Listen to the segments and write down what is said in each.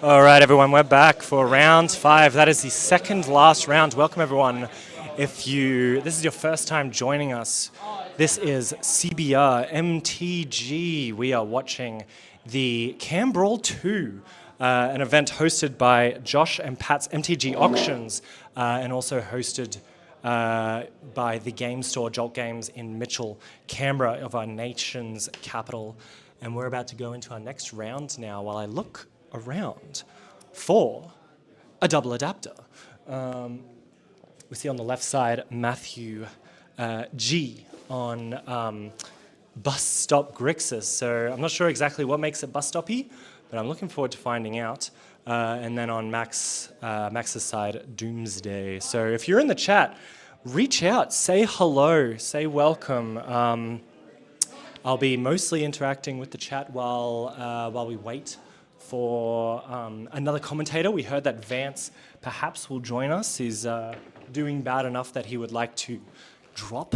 All right, everyone, we're back for round 5. That is the second last round. Welcome, everyone. This is your first time joining us, this is CBR MTG. We are watching the CanBrawl 2, an event hosted by Josh and Pat's MTG Auctions, and also hosted by the game store Jolt Games in Mitchell, Canberra, of our nation's capital. And we're about to go into our next round now while I look around for a double adapter. We see on the left side Matthew G on Busstop Grixis. So I'm not sure exactly what makes it Busstop-y, but I'm looking forward to finding out. And then on Max's side, Doomsday. So if you're in the chat, reach out, say hello, say welcome. I'll be mostly interacting with the chat while we wait for another commentator. We heard that Vance perhaps will join us. He's doing bad enough that he would like to drop,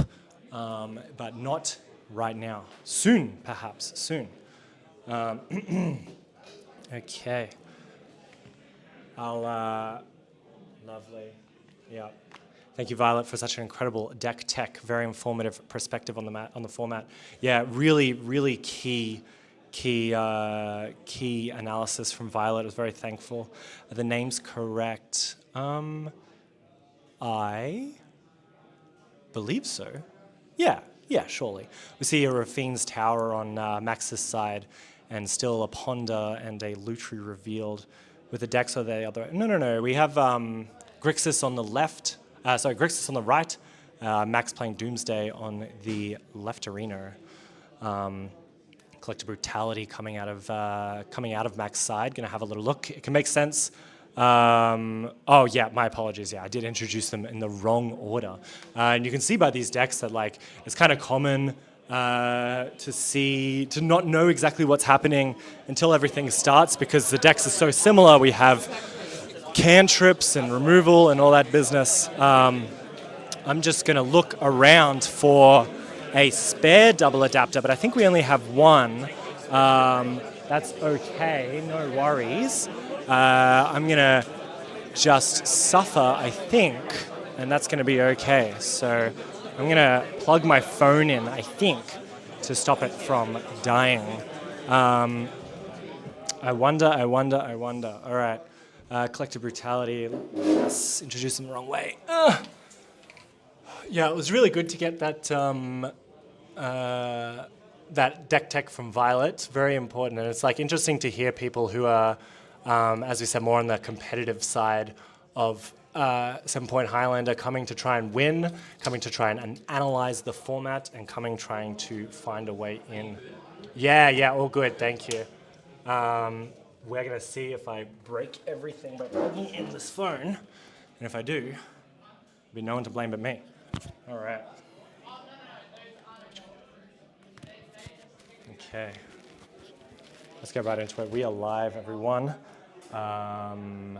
but not right now. Soon, perhaps, soon. Okay. Lovely, yeah. Thank you, Violet, for such an incredible deck tech, very informative perspective on the format. Yeah, really, really key analysis from Violet. I was very thankful. The name's correct. I believe so. Yeah, surely. We see a Rafine's Tower on Max's side, and still a Ponder and a Lutri revealed with the decks of the other. No. We have Grixis on the left. Grixis on the right. Max playing Doomsday on the left arena. Collective Brutality coming out of Max's side. Gonna have a little look. It can make sense. Oh yeah, my apologies. Yeah, I did introduce them in the wrong order. And you can see by these decks that it's kind of common to not know exactly what's happening until everything starts, because the decks are so similar. We have cantrips and removal and all that business. I'm just gonna look around for a spare double adapter, but I think we only have one. That's okay, no worries. I'm gonna just suffer, I think, and that's gonna be okay. So I'm gonna plug my phone in, I think, to stop it from dying. I wonder. All right, Collective Brutality, let's introduce them the wrong way. Yeah, it was really good to get that that deck tech from Violet. Very important, and it's interesting to hear people who are, as we said, more on the competitive side of 7-Point Highlander, coming to try and win, coming to try and analyze the format, and trying to find a way in. Yeah, all good, thank you. We're gonna see if I break everything by plugging in this phone, and if I do, there'll be no one to blame but me. All right. Okay. Let's get right into it. We are live, everyone. And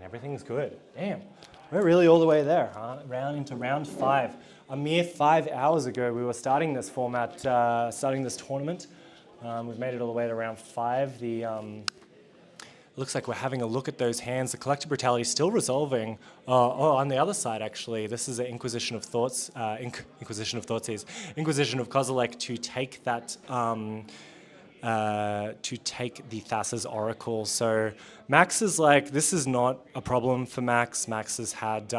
everything's good. Damn, we're really all the way there, huh? Into round 5. A mere 5 hours ago, we were starting this format, starting this tournament. We've made it all the way to round 5. It looks like we're having a look at those hands. The Collective Brutality is still resolving. On the other side, actually, this is an Inquisition of Kozilek to take that, to take the Thassa's Oracle. So Max is this is not a problem for Max. Max has had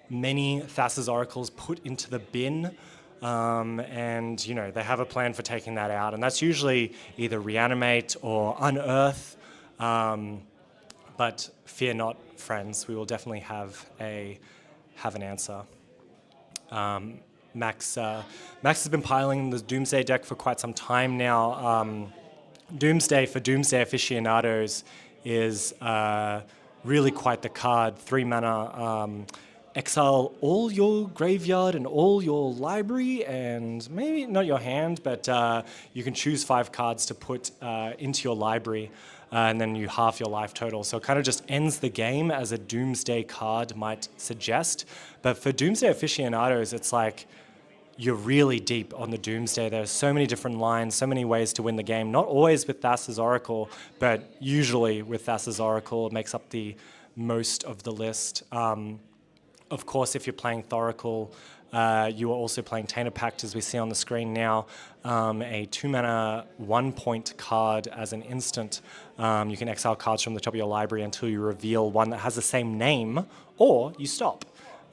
many Thassa's Oracles put into the bin. And they have a plan for taking that out, and that's usually either reanimate or unearth. But fear not, friends. We will definitely have an answer. Max has been piling the Doomsday deck for quite some time now. Doomsday, for Doomsday aficionados, is really quite the card. 3 mana. Exile all your graveyard and all your library, and maybe not your hand, but you can choose 5 cards to put into your library, and then you halve your life total. So it kind of just ends the game, as a Doomsday card might suggest. But for Doomsday aficionados, it's you're really deep on the Doomsday. There's so many different lines, so many ways to win the game. Not always with Thassa's Oracle, but usually with Thassa's Oracle, it makes up the most of the list. Of course, if you're playing Thoracle, you are also playing Tainted Pact, as we see on the screen now, a 2-mana 1-point card as an instant. You can exile cards from the top of your library until you reveal one that has the same name, or you stop.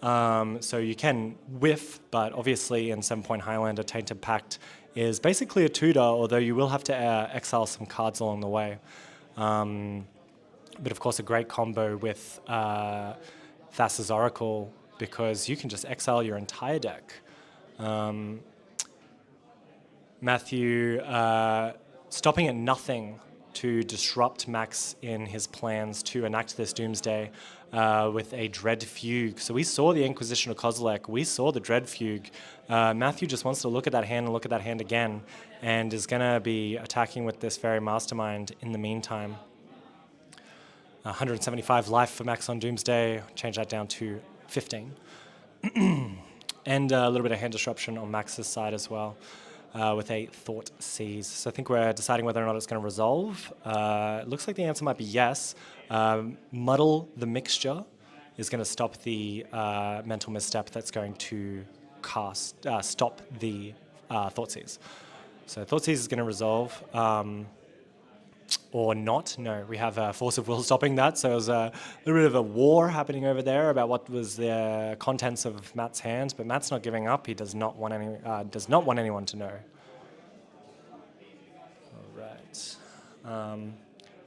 So you can whiff, but obviously in 7-point Highlander, Tainted Pact is basically a tutor, although you will have to exile some cards along the way. But of course, a great combo with Thassa's Oracle, because you can just exile your entire deck. Matthew stopping at nothing to disrupt Max in his plans to enact this Doomsday with a Dread Fugue. So we saw the Inquisition of Kozilek, we saw the Dread Fugue. Matthew just wants to look at that hand and look at that hand again, and is going to be attacking with this Fairy Mastermind in the meantime. 175 life for Max on Doomsday, change that down to 15. And a little bit of hand disruption on Max's side as well, with a Thought Seize. So I think we're deciding whether or not it's going to resolve. It looks like the answer might be yes. Muddle the Mixture is going to stop the mental misstep that's going to stop the Thought Seize. So Thought Seize is going to resolve. Or not. No, we have a Force of Will stopping that. So it was a little bit of a war happening over there about what was the contents of Matt's hands, but Matt's not giving up. He does not want anyone to know. All right. You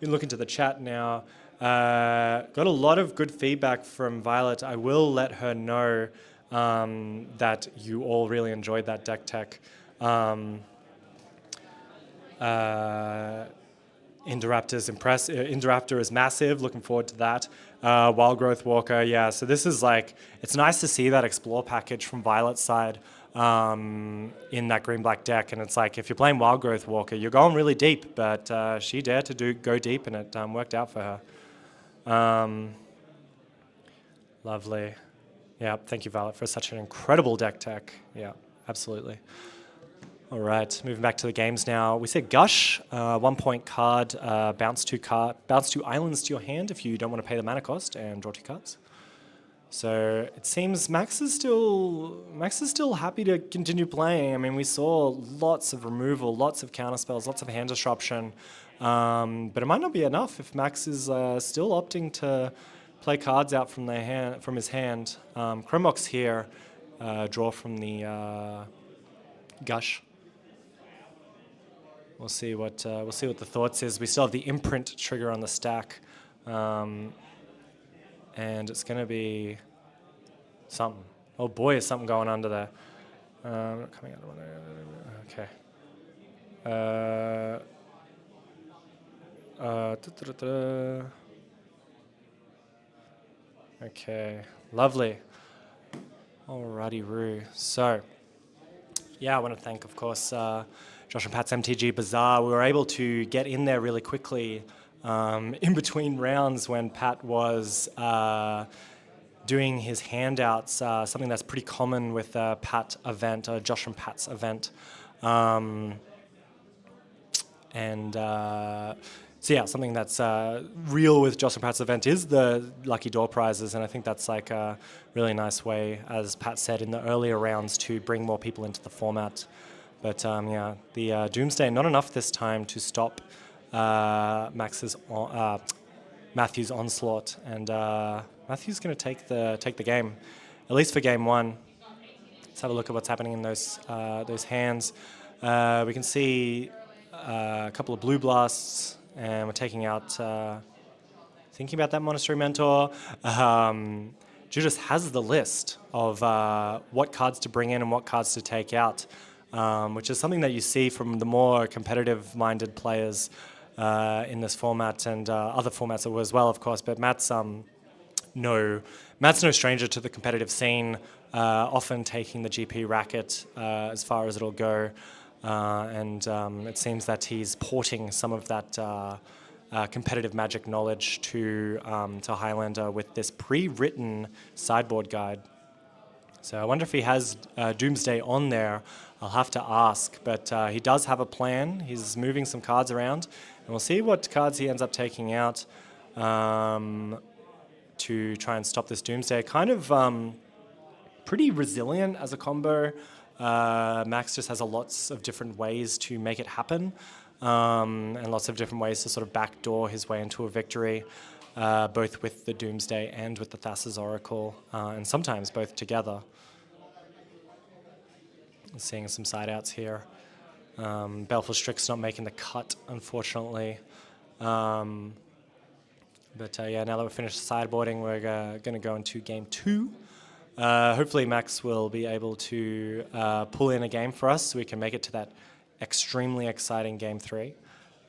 can look into the chat now. Got a lot of good feedback from Violet. I will let her know that you all really enjoyed that deck tech. Indoraptor is massive, looking forward to that. Wild Growth Walker, yeah, so this is like, it's nice to see that Explore package from Violet's side in that green-black deck, and it's like, if you're playing Wild Growth Walker, you're going really deep, but she dared to go deep, and it worked out for her. Lovely. Yeah, thank you, Violet, for such an incredible deck tech. Yeah, absolutely. All right, moving back to the games now. We said Gush, 1-point card, bounce 2 islands to your hand if you don't want to pay the mana cost, and draw 2 cards. So it seems Max is still happy to continue playing. I mean, we saw lots of removal, lots of counterspells, lots of hand disruption, but it might not be enough if Max is still opting to play cards out from his hand. Chromox here, draw from the Gush. We'll see what the thoughts is. We still have the imprint trigger on the stack, and it's going to be something. Oh boy, is something going under there. Coming out of one there. Okay. Okay, lovely. Alrighty, Roo. So, yeah, I want to thank, of course, Josh and Pat's MTG Bazaar. We were able to get in there really quickly in between rounds when Pat was doing his handouts, something that's pretty common with a Pat event, Josh and Pat's event. So yeah, something that's real with Josh and Pat's event is the Lucky Door prizes, and I think that's like a really nice way, as Pat said in the earlier rounds, to bring more people into the format. But yeah, the Doomsday, not enough this time to stop Matthew's onslaught, and Matthew's going to take the game, at least for game 1. Let's have a look at what's happening in those hands. We can see a couple of blue blasts, and we're taking out, thinking about that Monastery Mentor. Judas has the list of what cards to bring in and what cards to take out, which is something that you see from the more competitive-minded players in this format, and other formats as well, of course. But Matt's no stranger to the competitive scene, often taking the GP racket as far as it'll go. And it seems that he's porting some of that competitive Magic knowledge to Highlander with this pre-written sideboard guide. So I wonder if he has Doomsday on there. I'll have to ask, but he does have a plan. He's moving some cards around, and we'll see what cards he ends up taking out to try and stop this Doomsday. Kind of pretty resilient as a combo. Max just has lots of different ways to make it happen, and lots of different ways to sort of backdoor his way into a victory, both with the Doomsday and with the Thassa's Oracle, and sometimes both together. Seeing some side outs here. Baleful Strix not making the cut, unfortunately. But yeah, now that we've finished sideboarding, we're going to go into game 2. Hopefully Max will be able to pull in a game for us so we can make it to that extremely exciting game 3.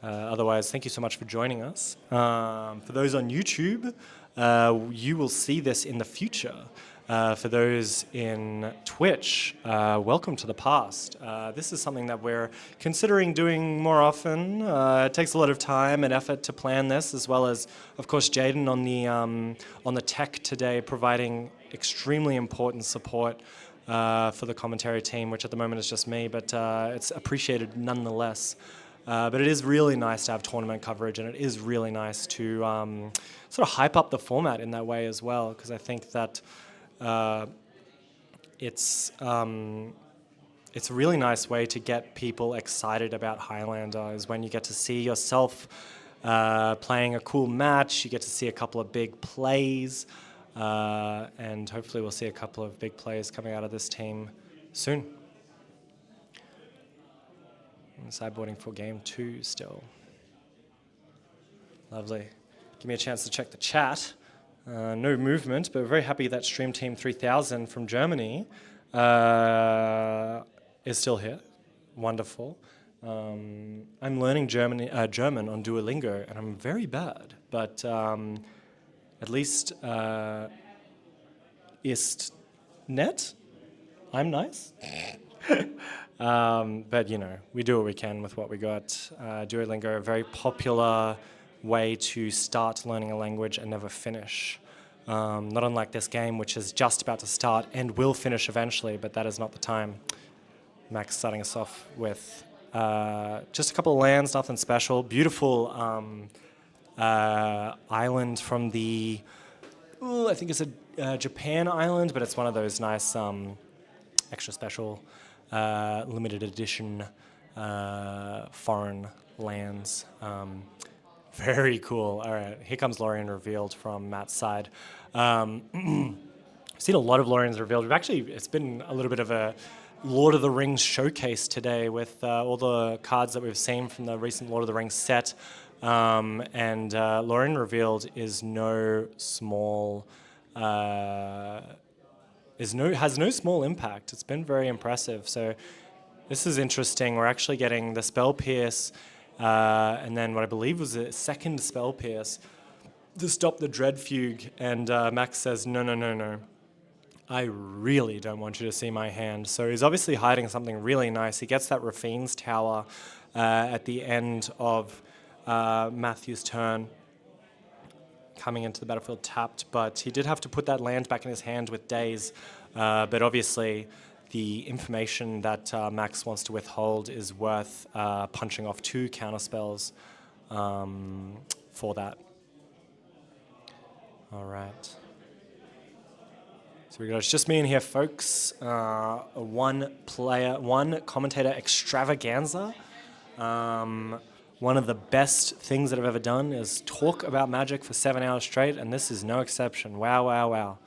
Otherwise, thank you so much for joining us. For those on YouTube, you will see this in the future. For those in Twitch, welcome to the past. This is something that we're considering doing more often. It takes a lot of time and effort to plan this, as well as, of course, Jaden on the tech today, providing extremely important support for the commentary team, which at the moment is just me, but it's appreciated nonetheless. But it is really nice to have tournament coverage, and it is really nice to sort of hype up the format in that way as well, because I think that it's a really nice way to get people excited about Highlander, is when you get to see yourself playing a cool match, you get to see a couple of big plays, and hopefully we'll see a couple of big plays coming out of this team soon. Sideboarding for game 2 still. Lovely. Give me a chance to check the chat. No movement, but we're very happy that Stream Team 3000 from Germany is still here. Wonderful. I'm learning German on Duolingo, and I'm very bad, but at least ist nett. I'm nice. But, you know, we do what we can with what we got. Duolingo, a very popular way to start learning a language and never finish. Not unlike this game, which is just about to start and will finish eventually, but that is not the time. Max starting us off with just a couple of lands, nothing special. Beautiful island from the, I think it's a Japan island, but it's one of those nice extra special limited edition foreign lands. Very cool. All right, here comes Lorien revealed from Matt's side. I've seen a lot of Loriens revealed. It's been a little bit of a Lord of the Rings showcase today with all the cards that we've seen from the recent Lord of the Rings set. And Lorien revealed is no small has no small impact. It's been very impressive. So this is interesting. We're actually getting the Spell Pierce, and then what I believe was a second Spell Pierce to stop the Dread Fugue. And Max says, no. I really don't want you to see my hand. So he's obviously hiding something really nice. He gets that Rafine's Tower at the end of Matthew's turn, coming into the battlefield tapped, but he did have to put that land back in his hand with Daze. But obviously, the information that Max wants to withhold is worth punching off 2 counterspells for that. All right. So we got, it's just me in here, folks. One commentator extravaganza. One of the best things that I've ever done is talk about Magic for 7 hours straight, and this is no exception. Wow.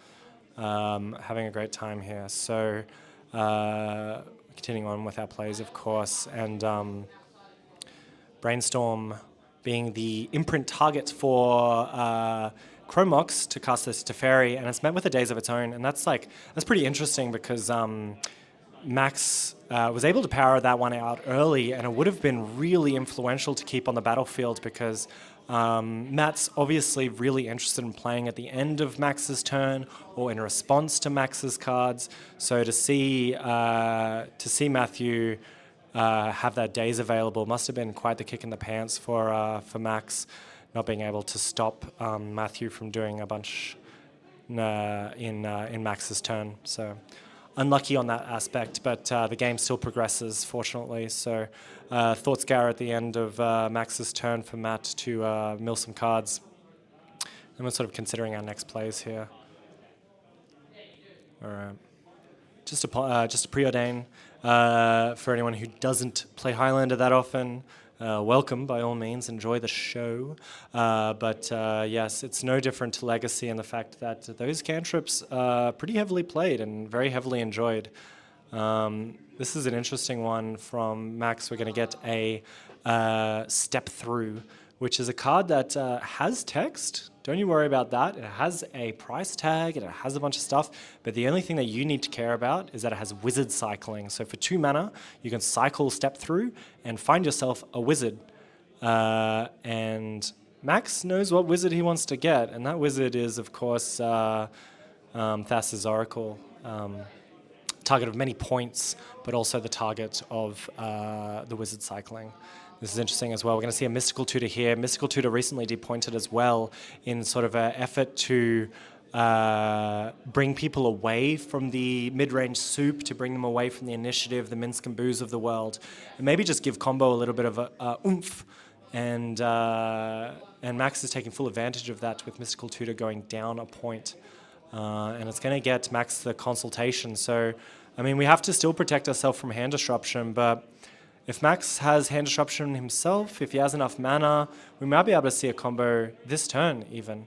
Having a great time here. So continuing on with our plays, of course, and Brainstorm being the imprint target for Chromox to cast this Teferi, and it's met with a Daze of its own, and that's pretty interesting because Max was able to power that one out early, and it would have been really influential to keep on the battlefield because Matt's obviously really interested in playing at the end of Max's turn or in response to Max's cards. So to see Matthew have that Daze available must have been quite the kick in the pants for Max, not being able to stop Matthew from doing a bunch in Max's turn. So unlucky on that aspect, but the game still progresses, fortunately. So thought scour at the end of Max's turn for Matt to mill some cards. And we're sort of considering our next plays here. All right. Just to preordain for anyone who doesn't play Highlander that often. Welcome, by all means, enjoy the show. But yes, it's no different to Legacy in the fact that those cantrips are pretty heavily played and very heavily enjoyed. This is an interesting one from Max. We're going to get a Step Through, which is a card that has text. Don't you worry about that. It has a price tag and it has a bunch of stuff, but the only thing that you need to care about is that it has wizard cycling. So for 2 mana, you can cycle Step Through and find yourself a wizard. And Max knows what wizard he wants to get, and that wizard is, of course, Thassa's Oracle. Target of many points, but also the target of the wizard cycling. This is interesting as well. We're going to see a Mystical Tutor here. Mystical Tutor recently depointed as well in sort of an effort to bring people away from the mid-range soup, to bring them away from the initiative, the Minsk and Boos of the world, and maybe just give combo a little bit of a oomph. And Max is taking full advantage of that with Mystical Tutor going down a point. And it's going to get Max the consultation. So, I mean, we have to still protect ourselves from hand disruption, but if Max has hand disruption himself, if he has enough mana, we might be able to see a combo this turn even.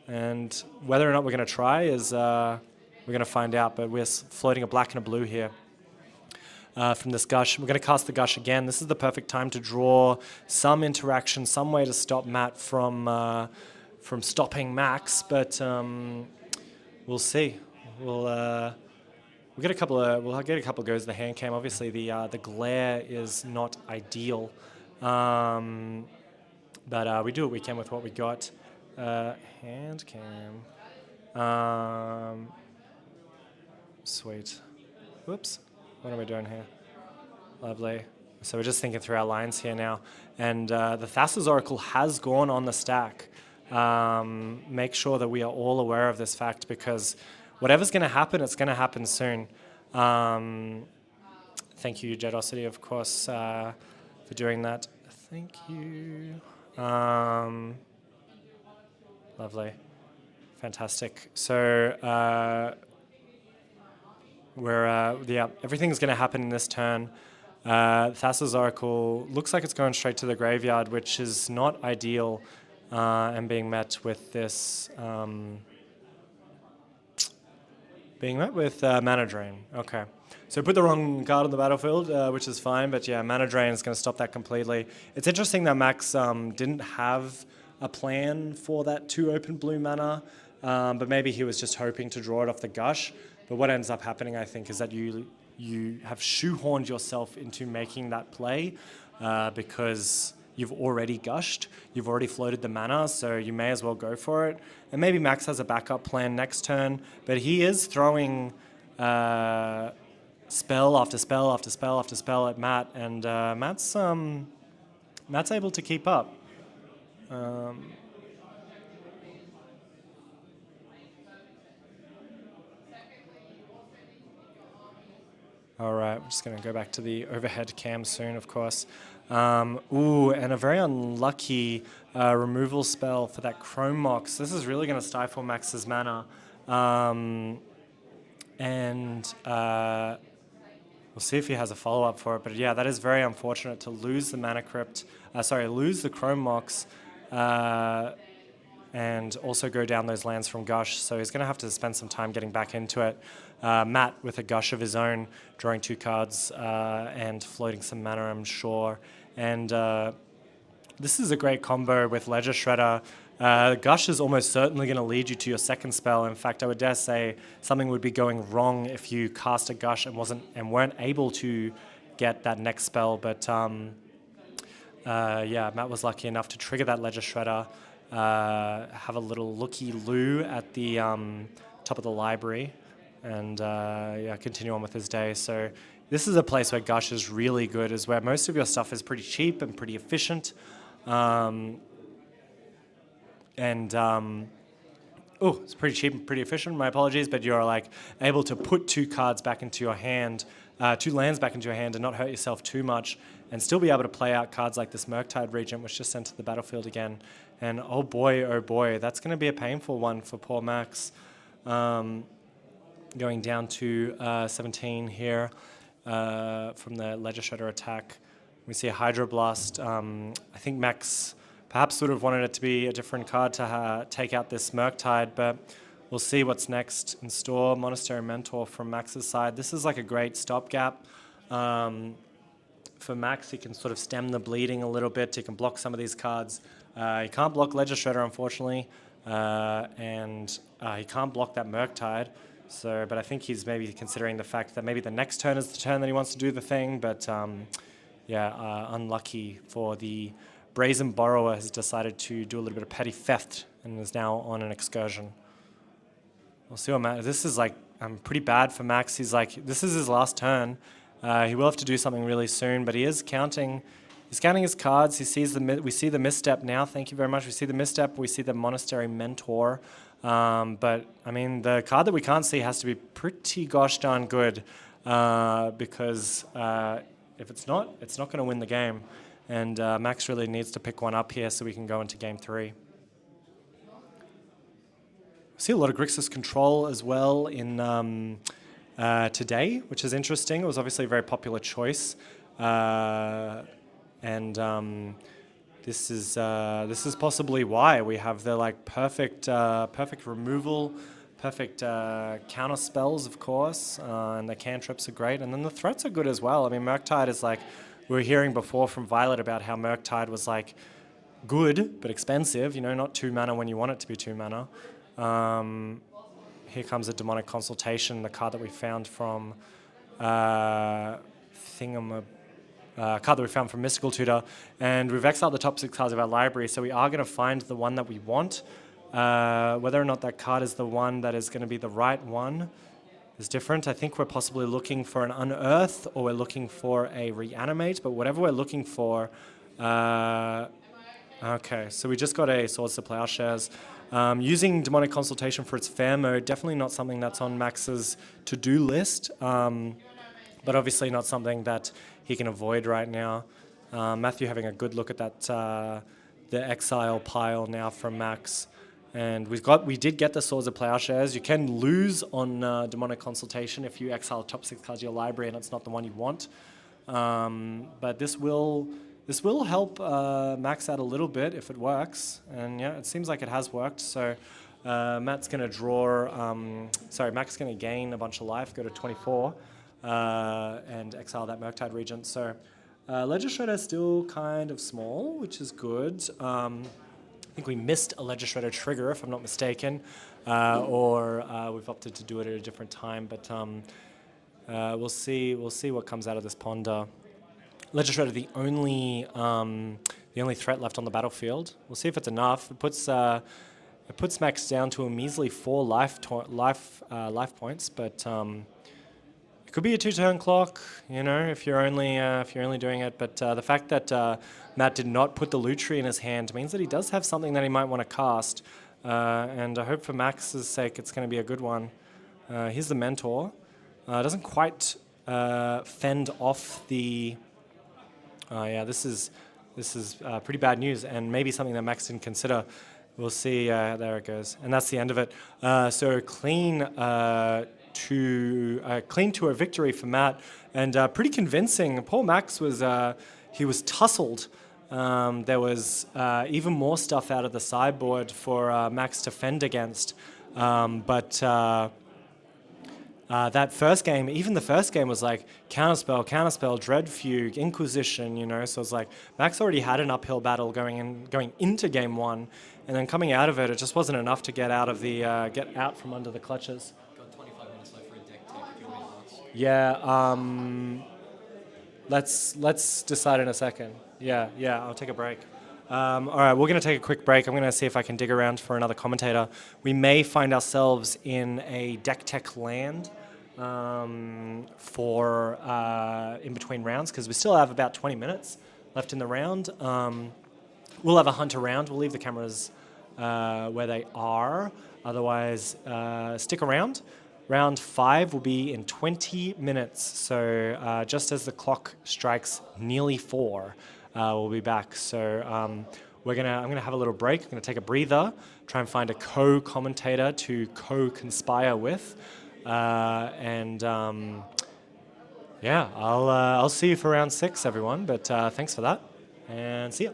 And whether or not we're going to try is we're going to find out, but we're floating a black and a blue here from this Gush. We're going to cast the Gush again. This is the perfect time to draw some interaction, some way to stop Matt from stopping Max, but we'll see. We'll get a couple of goes of the hand cam. Obviously, the glare is not ideal, but we do what we can with what we got. Hand cam. Sweet. Whoops. What am I doing here? Lovely. So we're just thinking through our lines here now, and the Thassa's Oracle has gone on the stack. Make sure that we are all aware of this fact, because whatever's going to happen, it's going to happen soon. Thank you, Jedosity, of course, for doing that. Thank you. Lovely. Fantastic. So everything's going to happen in this turn. Thassa's Oracle looks like it's going straight to the graveyard, which is not ideal, and being met with this... mana drain. Okay. So put the wrong card on the battlefield, which is fine, but yeah, mana drain is going to stop that completely. It's interesting that Max didn't have a plan for that 2 open blue mana, but maybe he was just hoping to draw it off the Gush. But what ends up happening, I think, is that you have shoehorned yourself into making that play because you've already gushed, you've already floated the mana, so you may as well go for it. And maybe Max has a backup plan next turn, but he is throwing spell after spell after spell after spell at Matt, and Matt's able to keep up. All right, we're just going to go back to the overhead cam soon, of course. Ooh, and a very unlucky removal spell for that Chrome Mox. This is really going to stifle Max's mana. And we'll see if he has a follow-up for it. But yeah, that is very unfortunate to lose the Mana Crypt. Lose the Chrome Mox. And also go down those lands from Gush. So he's going to have to spend some time getting back into it. Matt with a Gush of his own, drawing 2 cards and floating some mana, I'm sure. And this is a great combo with Ledger Shredder. Gush is almost certainly going to lead you to your second spell. In fact, I would dare say something would be going wrong if you cast a Gush and weren't able to get that next spell. But yeah, Matt was lucky enough to trigger that Ledger Shredder. Have a little looky-loo at the top of the library, and yeah, continue on with his day. So this is a place where Gush is really good, is where most of your stuff is pretty cheap and pretty efficient. oh, it's pretty cheap and pretty efficient, my apologies, but you're like able to put 2 cards back into your hand, 2 lands back into your hand and not hurt yourself too much, and still be able to play out cards like this Murktide Regent, which just entered the battlefield again. And oh boy, that's going to be a painful one for poor Max. Going down to 17 here from the Ledger Shredder attack. We see a Hydroblast. I think Max perhaps would have wanted it to be a different card to take out this Murktide, but we'll see what's next in store. Monastery Mentor from Max's side. This is like a great stopgap. For Max, he can sort of stem the bleeding a little bit. He can block some of these cards. He can't block Ledger Shredder, unfortunately, and he can't block that Murktide. So, but I think he's maybe considering the fact that maybe the next turn is the turn that he wants to do the thing, but unlucky for the Brazen Borrower has decided to do a little bit of petty theft and is now on an excursion. We'll see what Max, this is like pretty bad for Max. He's like, this is his last turn. He will have to do something really soon, but he is counting. He's counting his cards. He sees we see the misstep now. Thank you very much. We see the misstep. We see the Monastery Mentor. But I mean, the card that we can't see has to be pretty gosh darn good because if it's not going to win the game. And Max really needs to pick one up here so we can go into game 3. I see a lot of Grixis control as well in today, which is interesting. It was obviously a very popular choice. This is possibly why we have the like perfect removal, perfect counter spells, of course, and the cantrips are great, and then the threats are good as well. I mean, Murktide is like we were hearing before from Violet about how Murktide was like good but expensive. You know, not 2 mana when you want it to be 2 mana. Here comes a Demonic Consultation, the card that we found from card that we found from Mystical Tutor, and we've exiled the top 6 cards of our library, so we are going to find the one that we want. Whether or not that card is the one that is going to be the right one is different. I think we're possibly looking for an Unearth or we're looking for a Reanimate, but whatever we're looking for... okay, so we just got a Swords to Plowshares. Using Demonic Consultation for its fair mode, definitely not something that's on Max's to-do list, but obviously not something that he can avoid right now. Matthew having a good look at that, the exile pile now from Max. And we did get the Swords of Plowshares. You can lose on Demonic Consultation if you exile top 6 cards of your library and it's not the one you want. But this will help Max out a little bit if it works. And yeah, it seems like it has worked. So Matt's going to draw, Max is going to gain a bunch of life, go to 24, and exile that Murktide Regent. So Ledger Shredder is still kind of small, which is good. I think we missed a Ledger Shredder trigger, if I'm not mistaken, or we've opted to do it at a different time. But we'll see what comes out of this ponder. Ledger Shredder, the only threat left on the battlefield. We'll see if it's enough. It puts Max down to a measly 4 life points, but it could be a 2-turn clock, you know, if you're only doing it. But the fact that Matt did not put the Lutri in his hand means that he does have something that he might want to cast. And I hope for Max's sake it's going to be a good one. Here's the Mentor. Doesn't quite fend off the... yeah, this is pretty bad news, and maybe something that Max didn't consider. We'll see. There it goes, and that's the end of it. So clean to a victory for Matt, and pretty convincing. Poor Max was he was tussled. There was even more stuff out of the sideboard for Max to fend against, but. That first game, even the first game was like counterspell, Dread Fugue, Inquisition, you know, so it's like Max already had an uphill battle going into game 1, and then coming out of it, it just wasn't enough to get out of the get out from under the clutches. Got 25 minutes left for a deck tech if you want to. Yeah, let's decide in a second. Yeah, I'll take a break. All right, we're going to take a quick break. I'm going to see if I can dig around for another commentator. We may find ourselves in a deck tech land for in between rounds, because we still have about 20 minutes left in the round. We'll have a hunt around. We'll leave the cameras where they are. Otherwise, stick around. Round 5 will be in 20 minutes. So just as the clock strikes nearly 4, we'll be back. So I'm gonna have a little break. I'm gonna take a breather, try and find a co-commentator to co-conspire with, yeah, I'll see you for round 6, everyone. But thanks for that, and see ya.